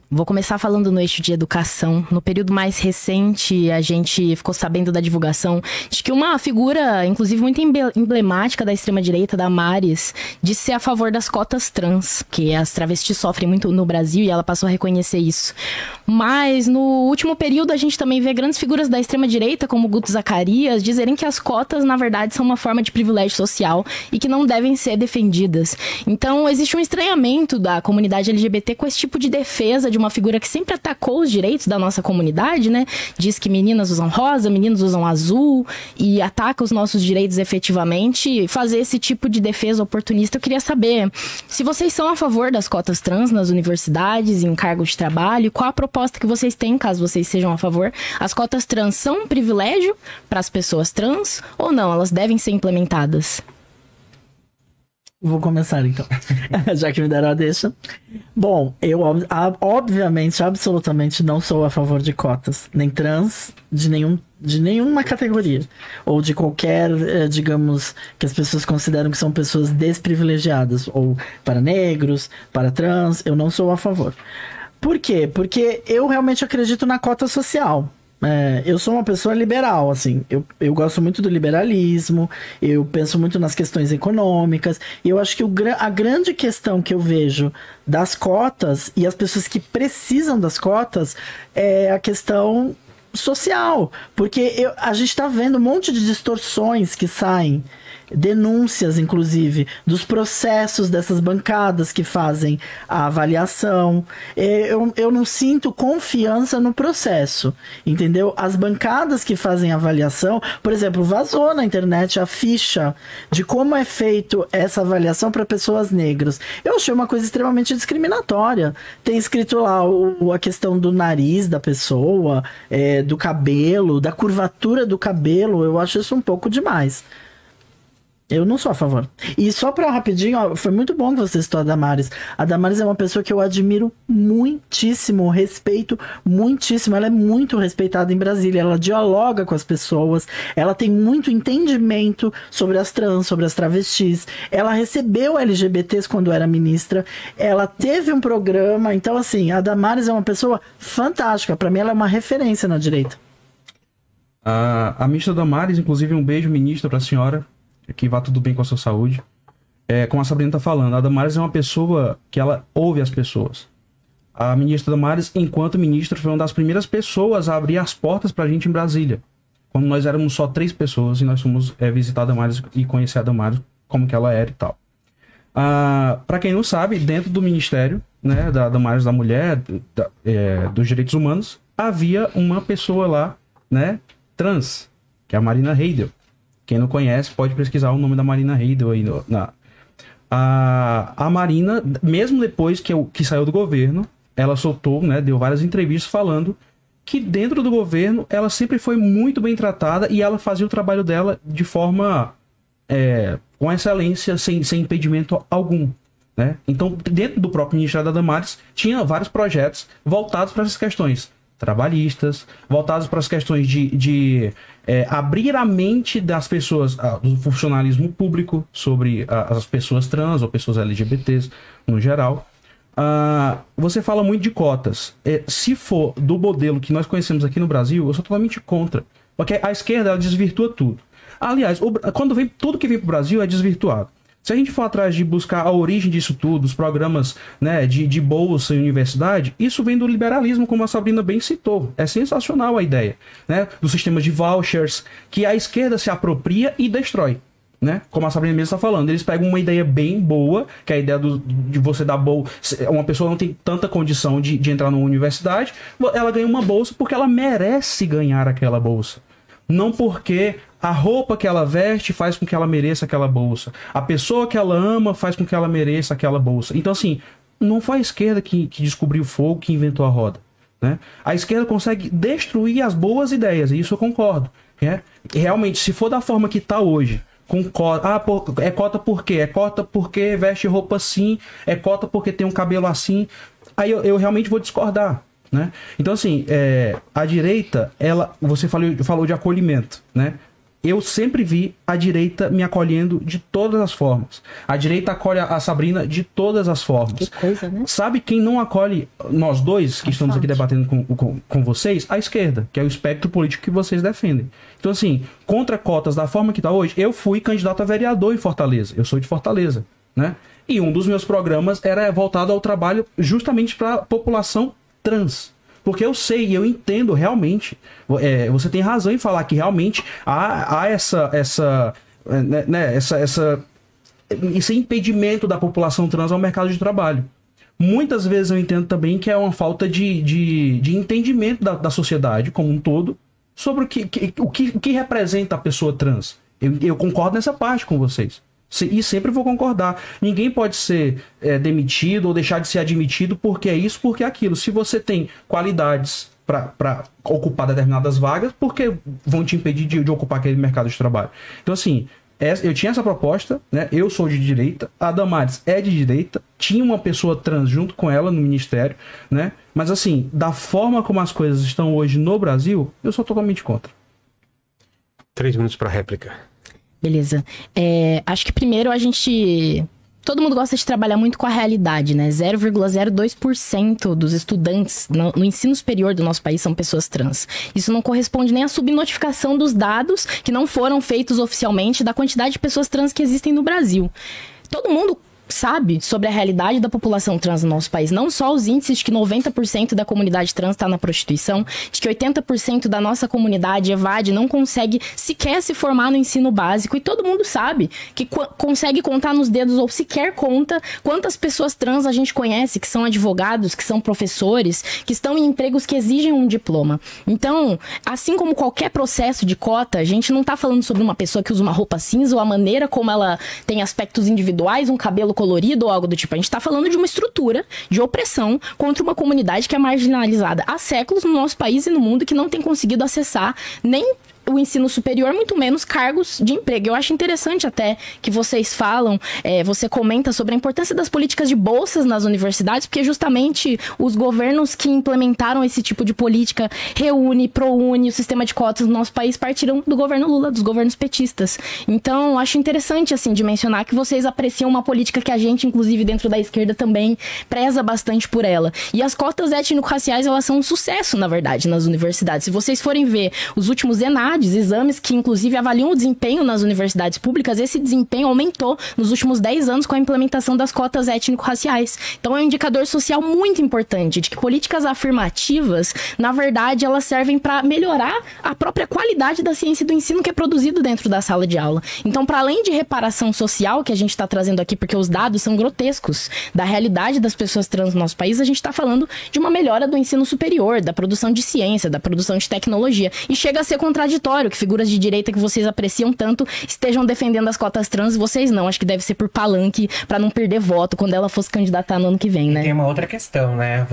Vou começar falando no eixo de educação. No período mais recente, a gente ficou sabendo da divulgação de que uma figura, inclusive muito emblemática da extrema-direita, Damares, disse ser a favor das cotas trans, que as travestis sofrem muito no Brasil e ela passou a reconhecer isso. Mas no último período a gente também vê grandes figuras da extrema-direita, como Guto Zacarias, dizerem que as cotas, na verdade, são uma forma de privilégio social e que não devem ser defendidas. Então, existe um estranhamento da comunidade LGBT com esse tipo de defesa de uma figura que sempre atacou os direitos da nossa comunidade, né? Diz que meninas usam rosa, meninos usam azul e ataca os nossos direitos efetivamente. Fazer esse tipo de defesa oportunista, eu queria saber se vocês são a favor das cotas trans nas universidades, em cargos de trabalho, qual a proposta que vocês têm, caso vocês sejam a favor. As cotas trans são um privilégio para as pessoas trans ou não? Elas devem ser implementadas? Vou começar então, já que me deram a deixa. Bom, eu obviamente, absolutamente não sou a favor de cotas, nem trans, de nenhuma categoria, ou de qualquer, digamos, que as pessoas consideram que são pessoas desprivilegiadas, ou para negros, para trans, eu não sou a favor. Por quê? Porque eu realmente acredito na cota social. Eu sou uma pessoa liberal, assim, eu gosto muito do liberalismo, eu penso muito nas questões econômicas, e eu acho que a grande questão que eu vejo das cotas e as pessoas que precisam das cotas é a questão social, porque a gente está vendo um monte de distorções que saem, denúncias, inclusive, dos processos dessas bancadas que fazem a avaliação. Eu não sinto confiança no processo, entendeu? As bancadas que fazem a avaliação, por exemplo, vazou na internet a ficha de como é feito essa avaliação para pessoas negras. Eu achei uma coisa extremamente discriminatória. Tem escrito lá a questão do nariz da pessoa, do cabelo, da curvatura do cabelo. Eu acho isso um pouco demais. Eu não sou a favor. E só pra rapidinho, ó, foi muito bom que você citou a Damares. A Damares é uma pessoa que eu admiro muitíssimo, respeito muitíssimo. Ela é muito respeitada em Brasília. Ela dialoga com as pessoas. Ela tem muito entendimento sobre as trans, sobre as travestis. Ela recebeu LGBTs quando era ministra. Ela teve um programa. Então, assim, a Damares é uma pessoa fantástica. Pra mim, ela é uma referência na direita. A ministra Damares, inclusive, um beijo, ministra, pra senhora. Que vá tudo bem com a sua saúde. Como a Sabrina está falando, a Damares é uma pessoa que ela ouve as pessoas. A ministra Damares, enquanto ministra, foi uma das primeiras pessoas a abrir as portas para a gente em Brasília. Quando nós éramos só 3 pessoas e nós fomos visitar a Damares e conhecer a Damares, como que ela era e tal. Para quem não sabe, dentro do Ministério, né, da Damares da Mulher, dos Direitos Humanos, havia uma pessoa lá, né, trans, que é a Marina Heidel. Quem não conhece pode pesquisar o nome da Marina Heidel aí. A Marina, mesmo depois que saiu do governo, ela soltou, né, deu várias entrevistas falando que dentro do governo ela sempre foi muito bem tratada e ela fazia o trabalho dela de forma com excelência, sem impedimento algum. Né? Então, dentro do próprio Ministério da Damares, tinha vários projetos voltados para essas questões trabalhistas, voltados para as questões de abrir a mente das pessoas, do funcionalismo público sobre as pessoas trans ou pessoas LGBTs no geral. Você fala muito de cotas. Se for do modelo que nós conhecemos aqui no Brasil, eu sou totalmente contra. Porque a esquerda ela desvirtua tudo. Aliás, quando vem tudo que vem para o Brasil é desvirtuado. Se a gente for atrás de buscar a origem disso tudo, os programas, né, de bolsa em universidade, isso vem do liberalismo, como a Sabrina bem citou. É sensacional a ideia, né, do sistema de vouchers, que a esquerda se apropria e destrói. Né? Como a Sabrina mesmo está falando, eles pegam uma ideia bem boa, que é a ideia de você dar bolsa. Uma pessoa não tem tanta condição de entrar numa universidade, ela ganha uma bolsa porque ela merece ganhar aquela bolsa. Não porque a roupa que ela veste faz com que ela mereça aquela bolsa. A pessoa que ela ama faz com que ela mereça aquela bolsa. Então, assim, não foi a esquerda que descobriu o fogo, que inventou a roda. Né? A esquerda consegue destruir as boas ideias, e isso eu concordo. Né? Realmente, se for da forma que está hoje, com cota, é cota por quê? É cota porque veste roupa assim, é cota porque tem um cabelo assim. Aí eu realmente vou discordar. Né? Então, assim, a direita, você falou de acolhimento, né? eu sempre vi a direita me acolhendo de todas as formas. A direita acolhe a Sabrina de todas as formas. Que coisa, né? Sabe quem não acolhe nós dois, que estamos aqui debatendo com vocês? A esquerda, que é o espectro político que vocês defendem. Então, assim, contra cotas da forma que está hoje, eu fui candidato a vereador em Fortaleza. Eu sou de Fortaleza, né? E um dos meus programas era voltado ao trabalho justamente para a população trans. Porque eu sei e eu entendo realmente, você tem razão em falar que realmente há esse impedimento da população trans ao mercado de trabalho. Muitas vezes eu entendo também que é uma falta de entendimento da sociedade como um todo sobre o que representa a pessoa trans. Eu concordo nessa parte com vocês. E sempre vou concordar. Ninguém pode ser demitido ou deixar de ser admitido porque é isso, porque é aquilo. Se você tem qualidades para ocupar determinadas vagas, por que vão te impedir de ocupar aquele mercado de trabalho? Então, assim, eu tinha essa proposta, né? Eu sou de direita, a Damares é de direita, tinha uma pessoa trans junto com ela no ministério, né? Mas, assim, da forma como as coisas estão hoje no Brasil, eu sou totalmente contra. 3 minutos para réplica. Beleza. Acho que primeiro todo mundo gosta de trabalhar muito com a realidade, né? 0,02% dos estudantes no ensino superior do nosso país são pessoas trans. Isso não corresponde nem à subnotificação dos dados que não foram feitos oficialmente da quantidade de pessoas trans que existem no Brasil. Todo mundo sabe sobre a realidade da população trans no nosso país. Não só os índices de que 90% da comunidade trans está na prostituição, de que 80% da nossa comunidade evade, não consegue sequer se formar no ensino básico. E todo mundo sabe que consegue contar nos dedos, ou sequer conta, quantas pessoas trans a gente conhece, que são advogados, que são professores, que estão em empregos que exigem um diploma. Então, assim como qualquer processo de cota, a gente não está falando sobre uma pessoa que usa uma roupa cinza ou a maneira como ela tem aspectos individuais, um cabelo colorido ou algo do tipo. A gente está falando de uma estrutura de opressão contra uma comunidade que é marginalizada há séculos no nosso país e no mundo, que não tem conseguido acessar nem o ensino superior, muito menos cargos de emprego. Eu acho interessante até que vocês falam, você comenta sobre a importância das políticas de bolsas nas universidades, porque justamente os governos que implementaram esse tipo de política, ReUne, ProUni, o sistema de cotas no nosso país, partiram do governo Lula, dos governos petistas. Então, acho interessante, assim, de mencionar que vocês apreciam uma política que a gente, inclusive dentro da esquerda, também preza bastante por ela. E as cotas étnico-raciais, elas são um sucesso, na verdade, nas universidades. Se vocês forem ver os últimos ENADs, exames que inclusive avaliam o desempenho nas universidades públicas, esse desempenho aumentou nos últimos 10 anos com a implementação das cotas étnico-raciais. Então é um indicador social muito importante de que políticas afirmativas, na verdade, elas servem para melhorar a própria qualidade da ciência e do ensino que é produzido dentro da sala de aula. Então, para além de reparação social que a gente está trazendo aqui, porque os dados são grotescos da realidade das pessoas trans no nosso país, a gente está falando de uma melhora do ensino superior, da produção de ciência, da produção de tecnologia. E chega a ser contraditório que figuras de direita que vocês apreciam tanto estejam defendendo as cotas trans e vocês não. Acho que deve ser por palanque, para não perder voto quando ela fosse candidatar no ano que vem, né? Tem uma outra questão, né?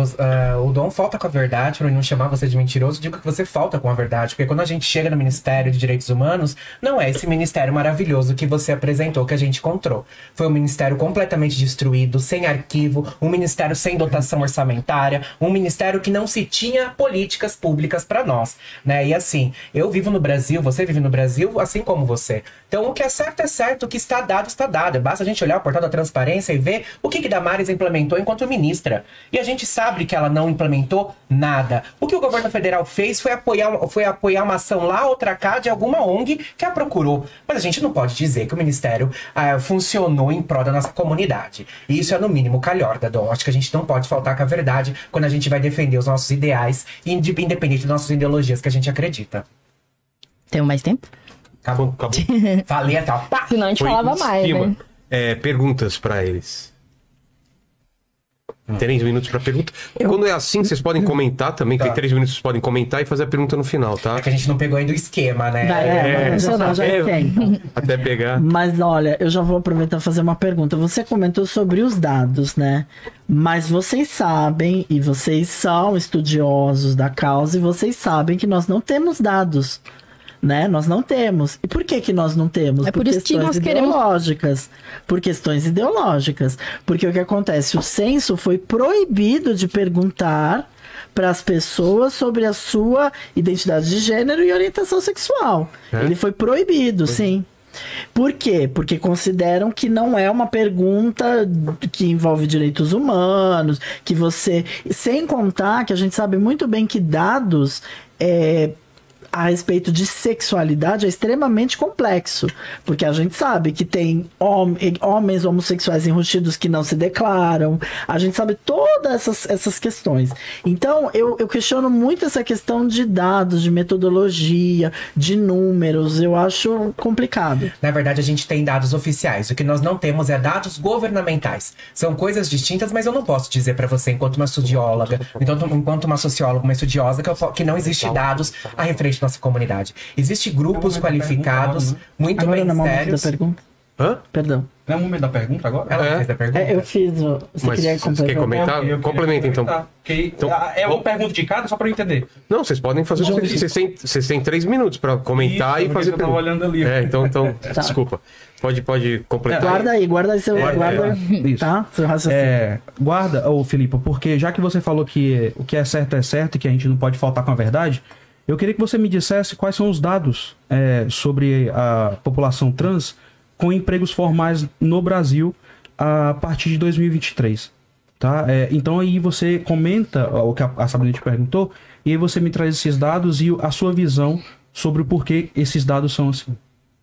O Dom falta com a verdade, para não chamar você de mentiroso, digo que você falta com a verdade, porque quando a gente chega no Ministério de Direitos Humanos, não é esse ministério maravilhoso que você apresentou, que a gente encontrou. Foi um ministério completamente destruído, sem arquivo, um ministério sem dotação orçamentária, um ministério que não se tinha políticas públicas para nós, né? E assim, eu vivo no Brasil, você vive no Brasil, assim como você. Então, o que é certo, o que está dado, está dado. Basta a gente olhar o portal da transparência e ver o que Damares implementou enquanto ministra. E a gente sabe que ela não implementou nada. O que o governo federal fez foi apoiar uma ação lá, outra cá, de alguma ONG que a procurou. Mas a gente não pode dizer que o ministério funcionou em prol da nossa comunidade. E isso é, no mínimo, calhorda, Dom. Acho que a gente não pode faltar com a verdade quando a gente vai defender os nossos ideais, independente das nossas ideologias que a gente acredita. Tenho mais tempo? Acabou. Falei até, pá! Senão a gente falava mais, né? Perguntas para eles. 3 minutos para pergunta. Quando é assim, vocês podem comentar também. Tá. Tem 3 minutos, vocês podem comentar e fazer a pergunta no final, tá? É que a gente não pegou ainda o esquema, né? Até pegar. Mas olha, eu já vou aproveitar e fazer uma pergunta. Você comentou sobre os dados, né? Mas vocês sabem, e vocês são estudiosos da causa, e vocês sabem que nós não temos dados. né? Nós não temos. E por que nós não temos? É por isso que nós queremos... ideológicas. Por questões ideológicas. Porque o que acontece? O censo foi proibido de perguntar para as pessoas sobre a sua identidade de gênero e orientação sexual. Ele foi proibido, sim. Por quê? Porque consideram que não é uma pergunta que envolve direitos humanos, que você... Sem contar que a gente sabe muito bem que dados a respeito de sexualidade é extremamente complexo. Porque a gente sabe que tem homens homossexuais enrustidos que não se declaram. A gente sabe todas essas questões. Então, eu questiono muito essa questão de dados, de metodologia, de números. Eu acho complicado. Na verdade, a gente tem dados oficiais. O que nós não temos é dados governamentais. São coisas distintas, mas eu não posso dizer para você, enquanto uma estudióloga, enquanto uma socióloga, uma estudiosa, que não existe dados a referente nossa comunidade. Existem grupos qualificados, muito agora bem sérios. Da pergunta? Hã? Perdão. Não é o momento da pergunta agora? Ela fez a pergunta? Eu fiz. Você Mas queria você quer comentar? Complementa, então. Então, é uma pergunta de cada, só para eu entender. Não, vocês podem fazer. Vocês têm 3 minutos para comentar e fazer eu tava olhando ali. então desculpa. Pode completar. Guarda aí seu... Isso. Tá? Seu raciocínio. Guarda, Filipe, porque já que você falou que o que é certo e que a gente não pode faltar com a verdade, eu queria que você me dissesse quais são os dados sobre a população trans com empregos formais no Brasil a partir de 2023. Tá? Então aí você comenta o que a Sabrina te perguntou, e aí você me traz esses dados e a sua visão sobre o porquê esses dados são assim.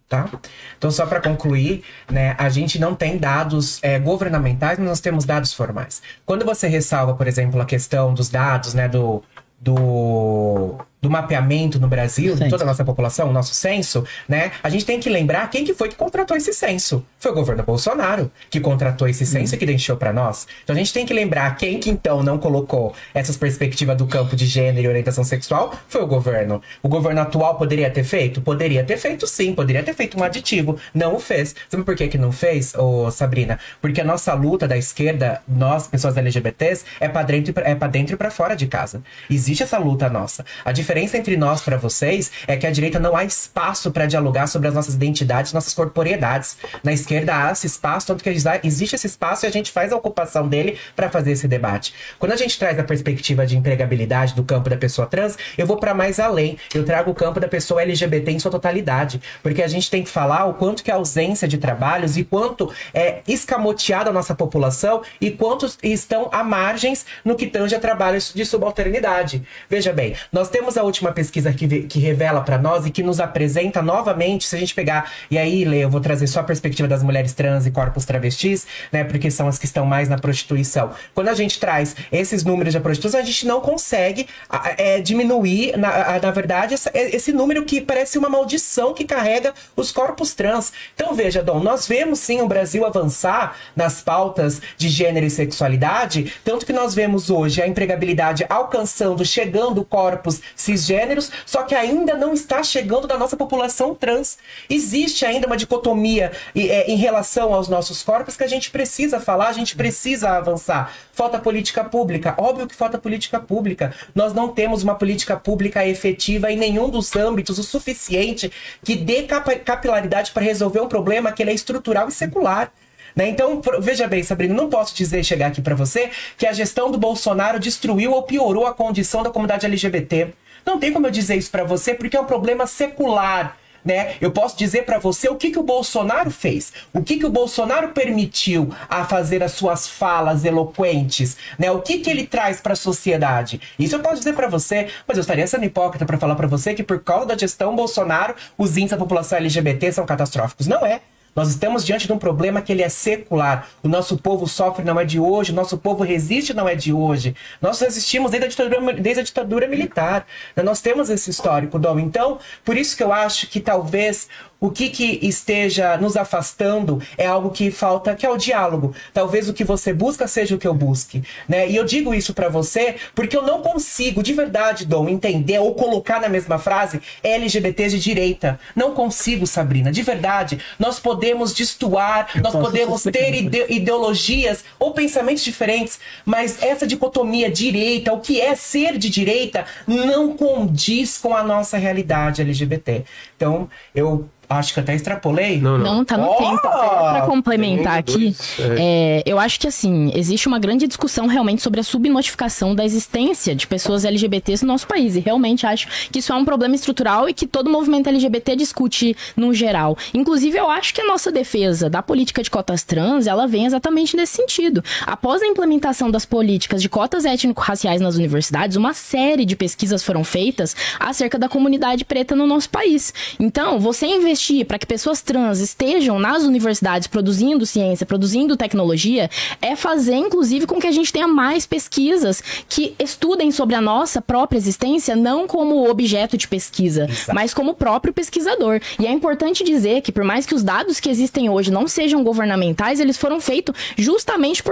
Tá? Então, só para concluir, né, a gente não tem dados governamentais, mas nós temos dados formais. Quando você ressalva, por exemplo, a questão dos dados, né, do mapeamento no Brasil, de toda a nossa população, o nosso censo, né? A gente tem que lembrar quem que foi que contratou esse censo. Foi o governo Bolsonaro que contratou esse censo e que deixou para nós. Então a gente tem que lembrar quem que então não colocou essas perspectivas do campo de gênero e orientação sexual. Foi o governo. O governo atual poderia ter feito? Poderia ter feito sim, poderia ter feito um aditivo. Não o fez. Sabe por que não fez, Sabrina? Porque a nossa luta da esquerda, nós, pessoas LGBTs, é para dentro e para fora de casa. Existe essa luta nossa. A diferença entre nós para vocês é que a direita não há espaço para dialogar sobre as nossas identidades, nossas corporeidades. Na esquerda há esse espaço, tanto que existe esse espaço e a gente faz a ocupação dele para fazer esse debate. Quando a gente traz a perspectiva de empregabilidade do campo da pessoa trans, eu vou para mais além. Eu trago o campo da pessoa LGBT em sua totalidade, porque a gente tem que falar o quanto que a ausência de trabalhos e quanto é escamoteada a nossa população e quantos estão à margens no que tange a trabalhos de subalternidade. Veja bem, nós temos a última pesquisa que revela para nós e que nos apresenta novamente, se a gente pegar, e aí, Lê, eu vou trazer só a perspectiva das mulheres trans e corpos travestis, né, porque são as que estão mais na prostituição. Quando a gente traz esses números de prostituição, a gente não consegue diminuir, na verdade, esse número que parece uma maldição que carrega os corpos trans. Então, veja, Dom, nós vemos sim o Brasil avançar nas pautas de gênero e sexualidade, tanto que nós vemos hoje a empregabilidade alcançando, chegando corpos cisgêneros, só que ainda não está chegando da nossa população trans. Existe ainda uma dicotomia em relação aos nossos corpos que a gente precisa falar, a gente precisa avançar. Falta política pública. Óbvio que falta política pública. Nós não temos uma política pública efetiva em nenhum dos âmbitos o suficiente que dê capilaridade para resolver um problema que ele é estrutural e secular. Né? Então, veja bem, Sabrina, não posso chegar aqui para você que a gestão do Bolsonaro destruiu ou piorou a condição da comunidade LGBT. Não tem como eu dizer isso para você, porque é um problema secular. Né? Eu posso dizer para você o que o Bolsonaro fez, o que o Bolsonaro permitiu a fazer as suas falas eloquentes, né? O que ele traz para a sociedade. Isso eu posso dizer para você, mas eu estaria sendo hipócrita para falar para você que por causa da gestão Bolsonaro os índices da população LGBT são catastróficos. Não é. Nós estamos diante de um problema que ele é secular. O nosso povo sofre não é de hoje, o nosso povo resiste não é de hoje. Nós resistimos desde a ditadura militar. Nós temos esse histórico, Dom. Então, por isso que eu acho que talvez o que esteja nos afastando é algo que falta, que é o diálogo. Talvez o que você busca seja o que eu busque, né? E eu digo isso pra você porque eu não consigo, de verdade, Dom, entender ou colocar na mesma frase LGBT de direita. Não consigo, Sabrina, de verdade. Nós podemos destoar, nós podemos ter ideologias ou pensamentos diferentes, mas essa dicotomia direita, o que é ser de direita, não condiz com a nossa realidade LGBT. Então, eu acho que até extrapolei. Não, tá no tempo. Pra complementar aqui, eu acho que assim, existe uma grande discussão realmente sobre a subnotificação da existência de pessoas LGBTs no nosso país. E realmente acho que isso é um problema estrutural e que todo movimento LGBT discute no geral. Inclusive, eu acho que a nossa defesa da política de cotas trans, ela vem exatamente nesse sentido. Após a implementação das políticas de cotas étnico-raciais nas universidades, uma série de pesquisas foram feitas acerca da comunidade preta no nosso país. Então, você investir para que pessoas trans estejam nas universidades produzindo ciência, produzindo tecnologia, é fazer, inclusive, com que a gente tenha mais pesquisas que estudem sobre a nossa própria existência, não como objeto de pesquisa, mas como próprio pesquisador. E é importante dizer que, por mais que os dados que existem hoje não sejam governamentais, eles foram feitos justamente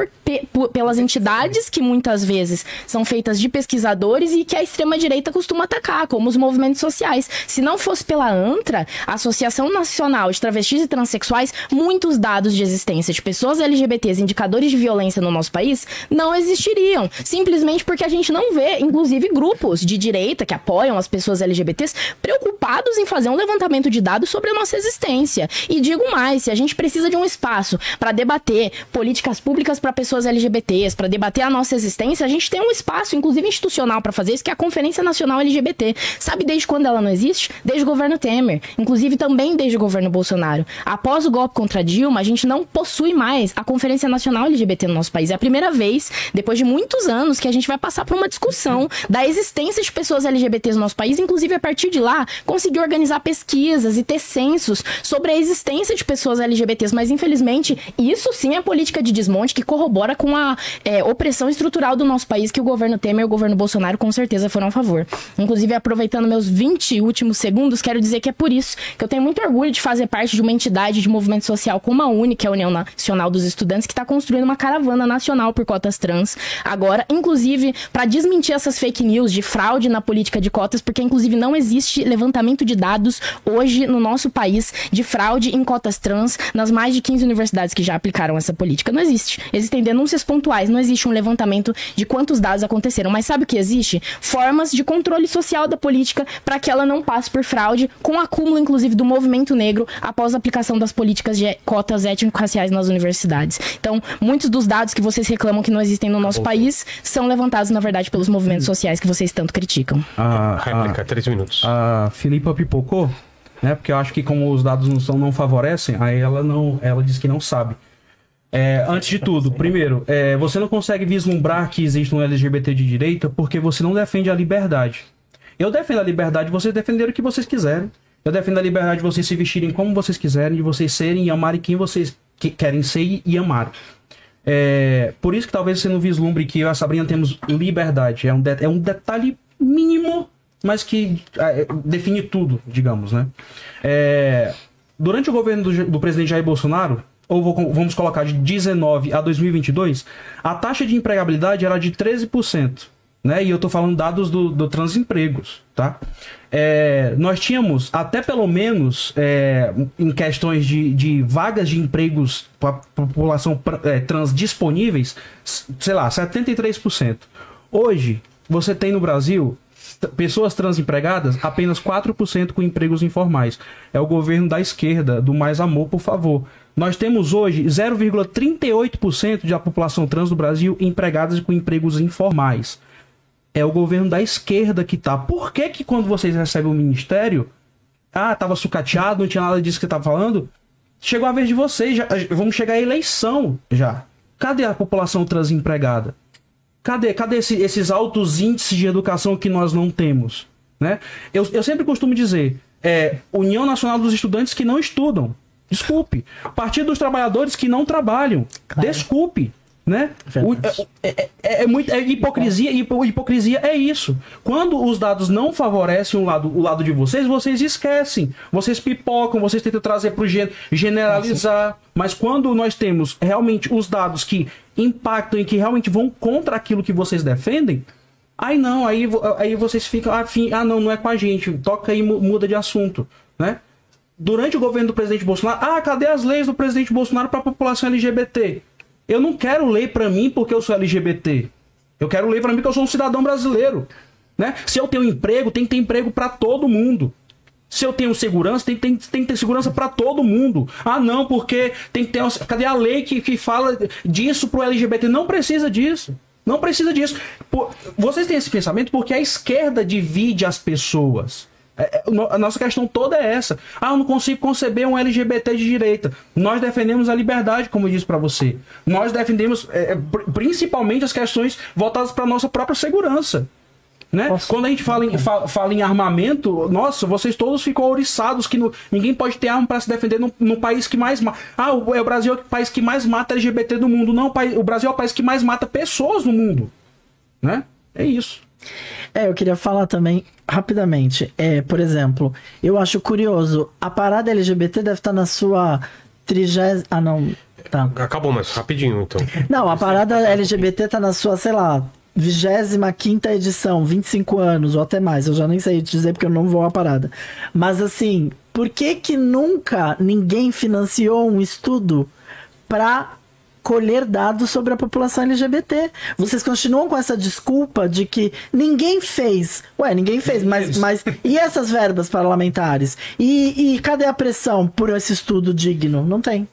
pelas entidades que muitas vezes são feitas de pesquisadores e que a extrema-direita costuma atacar, como os movimentos sociais. Se não fosse pela ANTRA, a Associação Nacional de Travestis e Transsexuais, muitos dados de existência de pessoas LGBTs, indicadores de violência no nosso país, não existiriam. Simplesmente porque a gente não vê, inclusive, grupos de direita que apoiam as pessoas LGBTs preocupados em fazer um levantamento de dados sobre a nossa existência. E digo mais, se a gente precisa de um espaço para debater políticas públicas para pessoas LGBTs, para debater a nossa existência, a gente tem um espaço, inclusive institucional, para fazer isso, que é a Conferência Nacional LGBT. Sabe desde quando ela não existe? Desde o governo Temer. Inclusive também desde o governo Bolsonaro. Após o golpe contra Dilma, a gente não possui mais a Conferência Nacional LGBT no nosso país. É a primeira vez, depois de muitos anos, que a gente vai passar por uma discussão da existência de pessoas LGBTs no nosso país, inclusive a partir de lá, conseguir organizar pesquisas e ter censos sobre a existência de pessoas LGBTs, mas infelizmente, isso sim é política de desmonte que corrobora com a opressão estrutural do nosso país, que o governo Temer e o governo Bolsonaro com certeza foram a favor. Inclusive, aproveitando meus 20 últimos segundos, quero dizer que é por isso que eu tenho muito orgulho de fazer parte de uma entidade de movimento social como a UNE, que é a União Nacional dos Estudantes, que está construindo uma caravana nacional por cotas trans. Agora, inclusive, para desmentir essas fake news de fraude na política de cotas, porque inclusive não existe levantamento de dados hoje no nosso país de fraude em cotas trans nas mais de 15 universidades que já aplicaram essa política. Não existe. Existem denúncias pontuais, não existe um levantamento de quantos dados aconteceram. Mas sabe o que existe? Formas de controle social da política para que ela não passe por fraude, com acúmulo, inclusive, do movimento negro após a aplicação das políticas de cotas étnico-raciais nas universidades. Então, muitos dos dados que vocês reclamam que não existem no nosso país são levantados, na verdade, pelos movimentos sociais que vocês tanto criticam. Réplica, 3 minutos. A Filipa pipocou, né? Porque eu acho que como os dados não favorecem, aí ela diz que não sabe. Antes de tudo, primeiro, você não consegue vislumbrar que existe um LGBT de direita porque você não defende a liberdade. Eu defendo a liberdade de vocês defenderem o que vocês quiserem. Eu defendo a liberdade de vocês se vestirem como vocês quiserem, de vocês serem e amarem quem vocês querem ser e amar. Por isso que talvez você não vislumbre que eu e a Sabrina temos liberdade. É um detalhe mínimo, mas que define tudo, digamos, né? Durante o governo do presidente Jair Bolsonaro, vamos colocar de 19 a 2022, a taxa de empregabilidade era de 13%. Né? E eu tô falando dados do Transempregos, tá? Nós tínhamos até pelo menos em questões de vagas de empregos para a população trans disponíveis, sei lá, 73%. Hoje, você tem no Brasil pessoas trans empregadas, apenas 4% com empregos informais. É o governo da esquerda, do Mais Amor, por favor. Nós temos hoje 0,38% da população trans do Brasil empregadas com empregos informais. É o governo da esquerda que tá. Por que que quando vocês recebem o ministério, tava sucateado, não tinha nada disso que você tava falando? Chegou a vez de vocês, vamos chegar à eleição já. Cadê a população transempregada? Cadê esses altos índices de educação que nós não temos? Né? Eu sempre costumo dizer, União Nacional dos Estudantes que não estudam. Desculpe. Partido dos Trabalhadores que não trabalham. Claro. Desculpe. Né? Hipocrisia, e hipocrisia é isso. Quando os dados não favorecem o lado de vocês, vocês esquecem. Vocês pipocam, vocês tentam trazer para o generalizar. Mas quando nós temos realmente os dados que impactam e que realmente vão contra aquilo que vocês defendem, aí não, aí vocês ficam afim, não é com a gente, toca aí, muda de assunto, né? Durante o governo do presidente Bolsonaro, cadê as leis do presidente Bolsonaro para a população LGBT? Eu não quero lei para mim porque eu sou LGBT. Eu quero lei para mim porque eu sou um cidadão brasileiro, né? Se eu tenho emprego, tem que ter emprego para todo mundo. Se eu tenho segurança, tem que ter segurança para todo mundo. Não, porque tem que ter... Cadê a lei que fala disso pro LGBT? Não precisa disso. Não precisa disso. Vocês têm esse pensamento porque a esquerda divide as pessoas. A nossa questão toda é essa. Eu não consigo conceber um LGBT de direita. Nós defendemos a liberdade, como eu disse para você. Nós defendemos principalmente as questões voltadas para a nossa própria segurança. Né? Quando a gente fala em armamento, nossa, vocês todos ficam ouriçados que ninguém pode ter arma para se defender no país que mais mata. O Brasil é o país que mais mata LGBT do mundo. Não, o Brasil é o país que mais mata pessoas no mundo. Né? É isso. Eu queria falar também, rapidamente, por exemplo, eu acho curioso, a parada LGBT deve estar na sua 30ª... não, tá. Acabou, mas rapidinho, então. Não, a parada LGBT tá na sua, sei lá, 25ª edição, 25 anos, ou até mais, eu já nem sei dizer porque eu não vou à parada. Mas assim, por que nunca ninguém financiou um estudo pra colher dados sobre a população LGBT? Vocês continuam com essa desculpa de que ninguém fez. Ninguém fez, mas e essas verbas parlamentares? E cadê a pressão por esse estudo digno? Não tem.